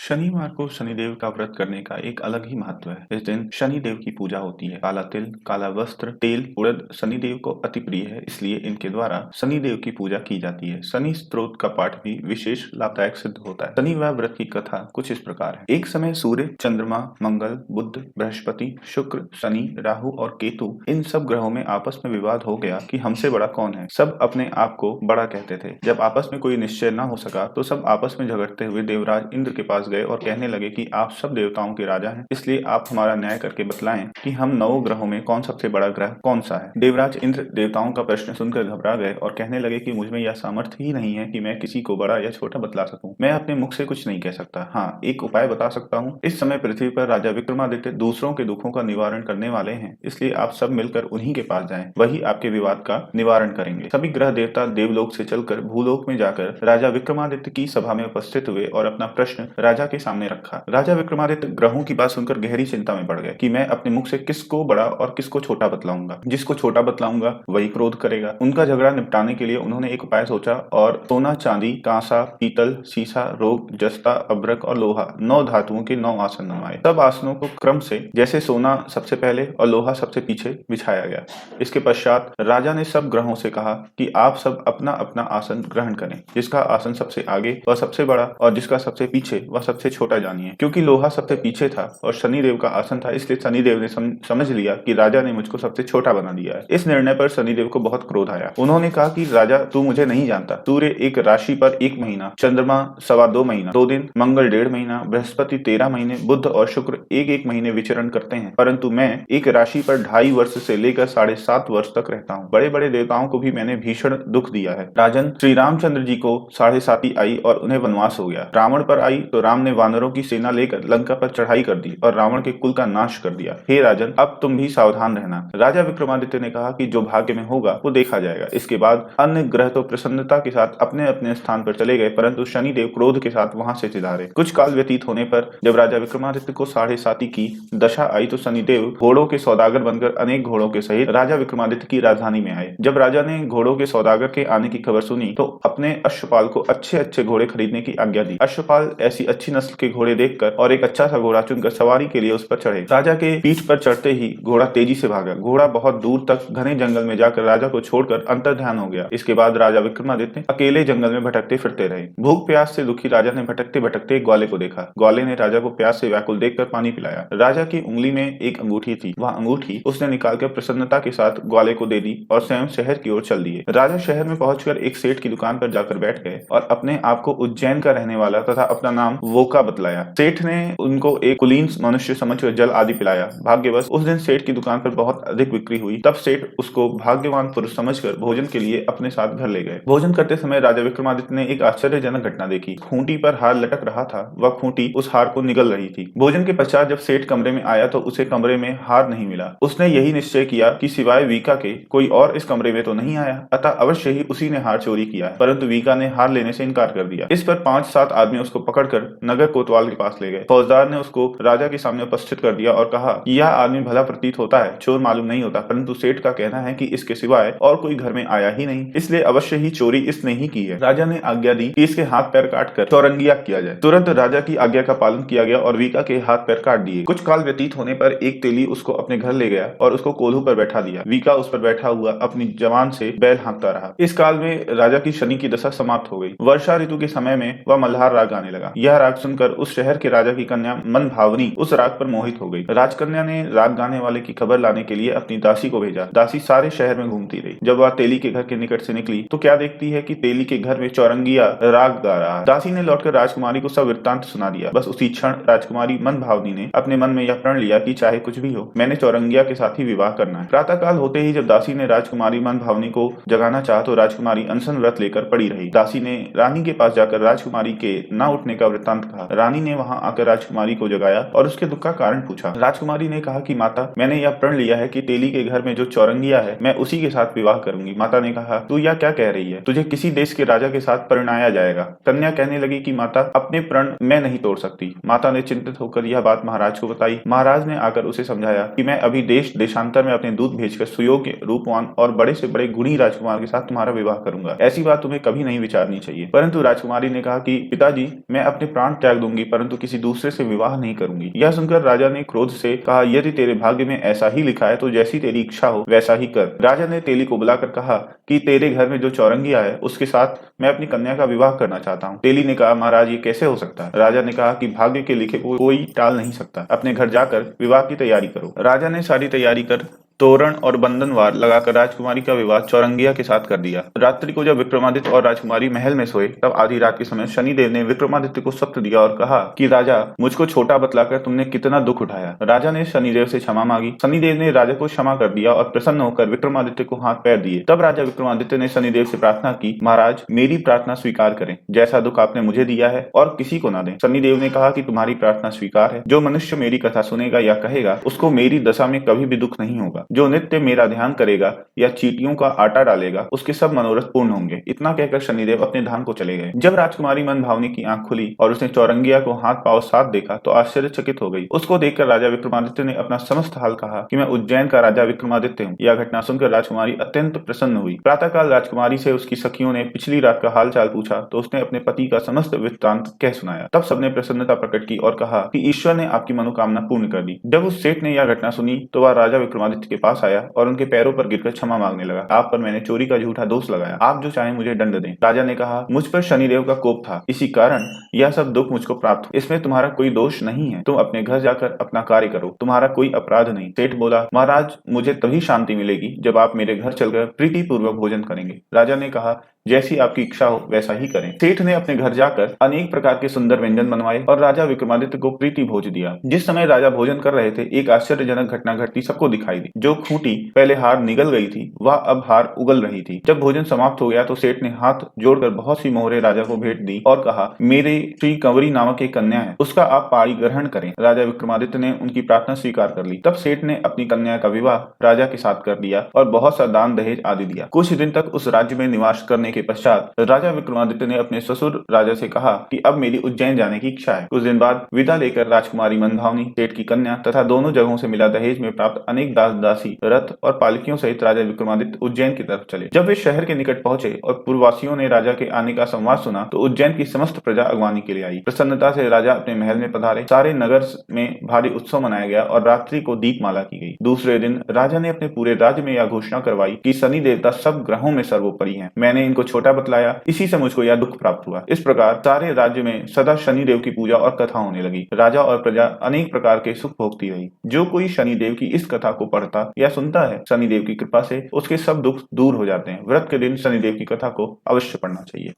शनिवार को शनिदेव का व्रत करने का एक अलग ही महत्व है। इस दिन शनिदेव की पूजा होती है। काला तिल, काला वस्त्र, तेल, उड़द शनिदेव को अति प्रिय है, इसलिए इनके द्वारा शनिदेव की पूजा की जाती है। शनि स्तोत्र का पाठ भी विशेष लाभदायक सिद्ध होता है। शनिवार व्रत की कथा कुछ इस प्रकार है। एक समय सूर्य, चंद्रमा, मंगल, बुध, बृहस्पति, शुक्र, शनि, राहु और केतु इन सब ग्रहों में आपस में विवाद हो गया कि हमसे बड़ा कौन है। सब अपने आप को बड़ा कहते थे। जब आपस में कोई निश्चय न हो सका तो सब आपस में झगड़ते हुए देवराज इंद्र के पास गए और कहने लगे कि आप सब देवताओं के राजा हैं, इसलिए आप हमारा न्याय करके बतलाएं कि हम 9 ग्रहों में कौन सबसे बड़ा ग्रह कौन सा है। देवराज इंद्र देवताओं का प्रश्न सुनकर घबरा गए और कहने लगे कि मुझ में यह सामर्थ्य ही नहीं है कि मैं किसी को बड़ा या छोटा बतला सकूं। मैं अपने मुख से कुछ नहीं कह सकता। हाँ, एक उपाय बता सकता हूँ। इस समय पृथ्वी पर राजा विक्रमादित्य दूसरों के दुखों का निवारण करने वाले हैं, इसलिए आप सब मिलकर उन्हीं के पास जाएं। वही आपके विवाद का निवारण करेंगे। सभी ग्रह देवता देवलोक से चलकर भूलोक में जाकर राजा विक्रमादित्य की सभा में उपस्थित हुए और अपना प्रश्न राजा के सामने रखा। राजा विक्रमादित्य ग्रहों की बात सुनकर गहरी चिंता में पड़ गए कि मैं अपने मुख से किसको बड़ा और किसको छोटा बतलाऊंगा। जिसको छोटा बतलाऊंगा वही क्रोध करेगा। उनका झगड़ा निपटाने के लिए उन्होंने एक उपाय सोचा और सोना, चांदी, कांसा, पीतल, सीसा, रोग, जस्ता, अभ्रक और लोहा 9 धातुओं के 9 आसन बनवाए। सब आसनों को क्रम से जैसे सोना सबसे पहले और लोहा सबसे पीछे बिछाया गया। इसके पश्चात राजा ने सब ग्रहों से कहा कि आप सब अपना अपना आसन ग्रहण करें। जिसका आसन सबसे आगे वह सबसे बड़ा और जिसका सबसे पीछे वह सबसे छोटा जानिए। क्योंकि लोहा सबसे पीछे था और शनिदेव का आसन था, इसलिए शनिदेव ने समझ लिया कि राजा ने मुझको सबसे छोटा बना दिया है। इस निर्णय पर शनिदेव को बहुत क्रोध आया। उन्होंने कहा कि राजा, तू मुझे नहीं जानता। सूर्य एक राशि पर 1 महीना, चंद्रमा 2.25 महीना 2 दिन, मंगल 1.5 महीना, बृहस्पति 13 महीने, बुध और शुक्र 1-1 महीने विचरण करते हैं, परंतु मैं एक राशि पर 2.5 वर्ष से लेकर 7.5 वर्ष तक रहता हूँ। बड़े बड़े देवताओं को भी मैंने भीषण दुख दिया है। राजन, श्री रामचंद्र जी को 7.5 आई और उन्हें वनवास हो गया। रावण पर आई तो राम ने वानरों की सेना लेकर लंका पर चढ़ाई कर दी और रावण के कुल का नाश कर दिया। हे राजन, अब तुम भी सावधान रहना। राजा विक्रमादित्य ने कहा कि जो भाग्य में होगा वो देखा जाएगा। इसके बाद अन्य ग्रह तो प्रसन्नता के साथ अपने अपने स्थान पर चले गए, परंतु शनिदेव क्रोध के साथ वहां से सिधारे। कुछ काल व्यतीत होने पर जब राजा विक्रमादित्य को 7.5 की दशा आई तो शनिदेव घोड़ों के सौदागर बनकर अनेक घोड़ों के सहित राजा विक्रमादित्य की राजधानी में आए। जब राजा ने घोड़ों के सौदागर के आने की खबर सुनी तो अपने अश्वपाल को अच्छे अच्छे घोड़े खरीदने की आज्ञा दी। अश्वपाल ऐसी अच्छी नस्ल के घोड़े देखकर और एक अच्छा सा घोड़ा चुनकर सवारी के लिए उस पर चढ़े। राजा के पीठ पर चढ़ते ही घोड़ा तेजी से भागा। घोड़ा बहुत दूर तक घने जंगल में जाकर राजा को छोड़कर अंतर्ध्यान हो गया। इसके बाद राजा विक्रमादित्य अकेले जंगल में भटकते फिरते रहे। भूख प्यास से दुखी राजा ने भटकते भटकते एक ग्वाले को देखा। ग्वाले ने राजा को प्यास से व्याकुल देखकर पानी पिलाया। राजा की उंगली में एक अंगूठी थी। वह अंगूठी उसने निकालकर प्रसन्नता के साथ ग्वाले को दे दी और स्वयं शहर की ओर चल दिए। राजा शहर में पहुंचकर एक सेठ की दुकान पर जाकर बैठ गए और अपने आप को उज्जैन का रहने वाला तथा अपना नाम वोका बतलाया। सेठ ने उनको एक कुलीन मनुष्य समझकर जल आदि पिलाया। भाग्यवश उस दिन सेठ की दुकान पर बहुत अधिक बिक्री हुई। तब सेठ उसको भाग्यवान पुरुष समझकर भोजन के लिए अपने साथ घर ले गए। भोजन करते समय राजा विक्रमादित्य ने एक आश्चर्यजनक घटना देखी। खूंटी पर हार लटक रहा था। वह खूंटी उस हार को निगल रही थी। भोजन के पश्चात जब सेठ कमरे में आया तो उसे कमरे में हार नहीं मिला। उसने यही निश्चय किया कि सिवाय वीका के कोई और इस कमरे में तो नहीं आया, अतः अवश्य ही उसी ने हार चोरी किया है। परंतु वीका ने हार लेने से इनकार कर दिया। इस पर 5-7 आदमी उसको पकड़कर नगर कोतवाल के पास ले गए। फौजदार ने उसको राजा के सामने उपस्थित कर दिया और कहा कि यह आदमी भला प्रतीत होता है, चोर मालूम नहीं होता, परंतु सेठ का कहना है कि इसके सिवाय और कोई घर में आया ही नहीं, इसलिए अवश्य ही चोरी इसने ही की है। राजा ने आज्ञा दी कि इसके हाथ पैर काटकर चौरंगिया किया जाए। तुरंत राजा की आज्ञा का पालन किया गया और वीका के हाथ पैर काट दिए। कुछ काल व्यतीत होने पर एक तेली उसको अपने घर ले गया और उसको कोल्हू पर बैठा दिया। वीका उस पर बैठा हुआ अपनी जवान से बैल हाँकता रहा। इस काल में राजा की शनि की दशा समाप्त हो गई। वर्षा ऋतु के समय में वह मल्हार राग गाने लगा। यह राग सुनकर उस शहर के राजा की कन्या मन भावनी उस राग पर मोहित हो गई। राजकन्या ने राग गाने वाले की खबर लाने के लिए अपनी दासी को भेजा। दासी सारे शहर में घूमती रही। जब वह तेली के घर के निकट से निकली तो क्या देखती है कि तेली के घर में चौरंगिया राग गा रहा है। दासी ने लौटकर राजकुमारी को सब वृत्तांत सुना दिया। बस उसी क्षण राजकुमारी मन भावनी ने अपने मन में यह प्रण लिया कि चाहे कुछ भी हो, मैंने चौरंगिया के साथ ही विवाह करना है। प्रातः काल होते ही जब दासी ने राजकुमारी मन भावनी को जगाना चाहा तो राजकुमारी अनशन व्रत लेकर पड़ी रही। दासी ने रानी के पास जाकर राजकुमारी के न उठने का वृत्तांत कहा। रानी ने वहां आकर राजकुमारी को जगाया और उसके दुख का कारण पूछा। राजकुमारी ने कहा कि माता, मैंने यह प्रण लिया है कि तेली के घर में जो चौरंगिया है मैं उसी के साथ विवाह करूंगी। माता ने कहा, तू यह क्या कह रही है? तुझे किसी देश के राजा के साथ परिणाया जाएगा। कन्या कहने लगी कि माता, अपने प्रण मैं नहीं तोड़ सकती। माता ने चिंतित होकर यह बात महाराज को बताई। महाराज ने आकर उसे समझाया कि मैं अभी देश देशांतर में अपने दूत भेजकर सुयोग्य, रूपवान और बड़े से बड़े गुणी राजकुमार के साथ तुम्हारा विवाह करूंगा। ऐसी बात तुम्हें कभी नहीं विचारनी चाहिए। परंतु राजकुमारी ने कहा कि पिताजी, मैं अपने प्राण प्राण त्याग दूंगी परंतु किसी दूसरे से विवाह नहीं करूंगी। यह सुनकर राजा ने क्रोध से कहा, यदि तेरे भाग्य में ऐसा ही लिखा है तो जैसी तेरी इच्छा हो वैसा ही कर। राजा ने तेली को बुलाकर कहा कि तेरे घर में जो चौरंगी आया है उसके साथ मैं अपनी कन्या का विवाह करना चाहता हूँ। तेली ने कहा, महाराज ये कैसे हो सकता है? राजा ने कहा कि भाग्य के लिखे को कोई टाल नहीं सकता, अपने घर जाकर विवाह की तैयारी करो। राजा ने सारी तैयारी कर तोरण और बंधनवार लगाकर राजकुमारी का विवाह चौरंगिया के साथ कर दिया। रात्रि को जब विक्रमादित्य और राजकुमारी महल में सोए तब आधी रात के समय शनिदेव ने विक्रमादित्य को सत्र दिया और कहा कि राजा, मुझको छोटा बतलाकर तुमने कितना दुख उठाया। राजा ने शनिदेव से क्षमा मांगी। शनिदेव ने राजा को क्षमा कर दिया और प्रसन्न होकर विक्रमादित्य को हाथ पैर दिए। तब राजा विक्रमादित्य ने शनिदेव से प्रार्थना की, महाराज मेरी प्रार्थना स्वीकार करें, जैसा दुख आपने मुझे दिया है और किसी को न दें। शनिदेव ने कहा कि तुम्हारी प्रार्थना स्वीकार है। जो मनुष्य मेरी कथा सुनेगा या कहेगा उसको मेरी दशा में कभी भी दुख नहीं होगा। जो नित्य मेरा ध्यान करेगा या चींटियों का आटा डालेगा उसके सब मनोरथ पूर्ण होंगे। इतना कहकर शनिदेव अपने धाम को चले गए। जब राजकुमारी मनभावनी की आंख खुली और उसने चौरंगिया को हाथ पांव साथ देखा तो आश्चर्यचकित हो गई। उसको देखकर राजा विक्रमादित्य ने अपना समस्त हाल कहा कि मैं उज्जैन का राजा विक्रमादित्य हूँ। यह घटना सुनकर राजकुमारी अत्यंत प्रसन्न हुई। प्रातःकाल राजकुमारी से उसकी सखियों ने पिछली रात का हाल चाल पूछा तो उसने अपने पति का समस्त वृत्तांत कह सुनाया। तब सबने प्रसन्नता प्रकट की और कहा कि ईश्वर ने आपकी मनोकामना पूर्ण कर दी। जब उस सेठ ने यह घटना सुनी तो वह राजा विक्रमादित्य के पास आया और उनके पैरों पर गिरकर क्षमा मांगने लगा। आप पर मैंने चोरी का झूठा दोष लगाया, आप जो चाहें मुझे दंड दें। राजा ने कहा, मुझ पर शनिदेव का कोप था, इसी कारण यह सब दुख मुझको प्राप्त हुआ। इसमें तुम्हारा कोई दोष नहीं है। तुम अपने घर जाकर अपना कार्य करो, तुम्हारा कोई अपराध नहीं। सेठ बोला, महाराज मुझे तभी शांति मिलेगी जब आप मेरे घर चलकर प्रीति पूर्वक भोजन करेंगे। राजा ने कहा, जैसी आपकी इच्छा हो वैसा ही करें। सेठ ने अपने घर जाकर अनेक प्रकार के सुंदर व्यंजन बनवाए और राजा विक्रमादित्य को प्रीति भोज दिया। जिस समय राजा भोजन कर रहे थे एक आश्चर्यजनक घटना घटती सबको दिखाई दी। जो खूंटी पहले हार निगल गई थी वह अब हार उगल रही थी। जब भोजन समाप्त हो गया तो सेठ ने हाथ जोड़कर बहुत सी मोहरें राजा को भेंट दी और कहा, मेरे श्री कंवरी नामक एक कन्या है, उसका आप पाणी ग्रहण करें। राजा विक्रमादित्य ने उनकी प्रार्थना स्वीकार कर ली। तब सेठ ने अपनी कन्या का विवाह राजा के साथ कर दिया और बहुत सा दान दहेज आदि दिया। कुछ दिन तक उस राज्य में निवास करने के पश्चात राजा विक्रमादित्य ने अपने ससुर राजा से कहा कि अब मेरी उज्जैन जाने की इच्छा है। कुछ दिन बाद विदा लेकर राजकुमारी मनभावनी, सेठ की कन्या तथा दोनों जगहों से मिला दहेज में प्राप्त अनेक दास दासी, रथ और पालकियों सहित राजा विक्रमादित्य उज्जैन की तरफ चले। जब वे शहर के निकट पहुंचे और पूर्ववासियों ने राजा के आने का संवाद सुना तो उज्जैन की समस्त प्रजा अगवानी के लिए आई। प्रसन्नता से राजा अपने महल में पधारे। सारे नगर में भारी उत्सव मनाया गया और रात्रि को दीपमाला की गई। दूसरे दिन राजा ने अपने पूरे राज्य में यह घोषणा करवाई कि शनि देवता सब ग्रहों में सर्वोपरि हैं। मैंने इनको छोटा बतलाया, इसी से मुझको यह दुख प्राप्त हुआ। इस प्रकार सारे राज्य में सदा शनिदेव की पूजा और कथा होने लगी। राजा और प्रजा अनेक प्रकार के सुख भोगती रही। जो कोई शनिदेव की इस कथा को पढ़ता या सुनता है, शनिदेव की कृपा से उसके सब दुख दूर हो जाते हैं। व्रत के दिन शनिदेव की कथा को अवश्य पढ़ना चाहिए।